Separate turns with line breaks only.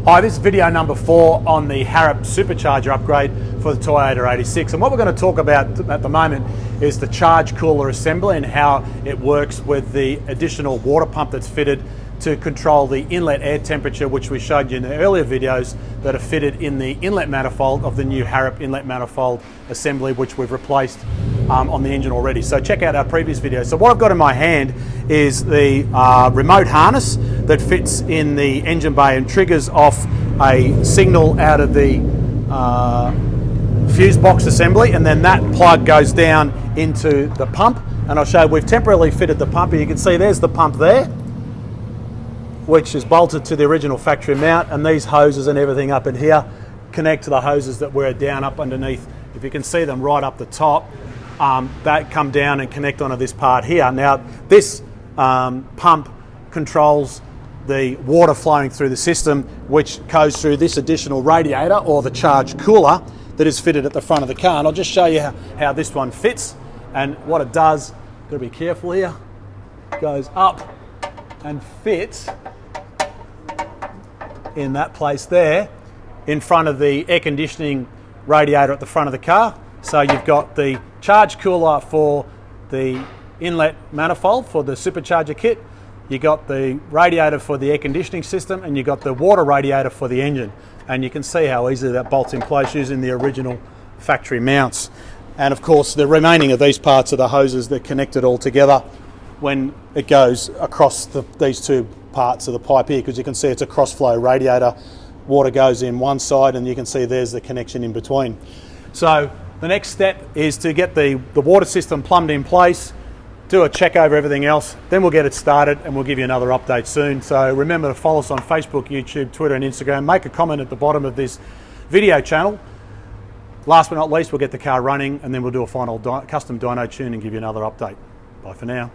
Hi, this is video number 4 on the Harrop Supercharger upgrade for the Toyota 86. And what we're going to talk about at the moment is the charge cooler assembly and how it works with the additional water pump that's fitted to control the inlet air temperature, which we showed you in the earlier videos that are fitted in the inlet manifold of the new Harrop inlet manifold assembly, which we've replaced on the engine already. So check out our previous video. So what I've got in my hand is the remote harness that fits in the engine bay and triggers off a signal out of the fuse box assembly, and then that plug goes down into the pump. And I'll show you, we've temporarily fitted the pump. You can see there's the pump there, which is bolted to the original factory mount, and these hoses and everything up in here connect to the hoses that were down up underneath. If you can see them right up the top, that come down and connect onto this part here. Now this pump controls the water flowing through the system, which goes through this additional radiator or the charge cooler that is fitted at the front of the car. And I'll just show you how this one fits and what it does. Got to be careful here. Goes up and fits in that place there in front of the air conditioning radiator at the front of the car. So you've got the charge cooler for the inlet manifold for the supercharger kit, you got the radiator for the air conditioning system, and you got the water radiator for the engine. And you can see how easily that bolts in place using the original factory mounts. And of course the remaining of these parts are the hoses that connect it all together when it goes across these two parts of the pipe here, because you can see it's a cross-flow radiator. Water goes in one side and you can see there's the connection in between. So the next step is to get the water system plumbed in place, do a check over everything else, then we'll get it started and we'll give you another update soon. So remember to follow us on Facebook, YouTube, Twitter and Instagram. Make a comment at the bottom of this video channel. Last but not least, we'll get the car running and then we'll do a final custom dyno tune and give you another update. Bye for now.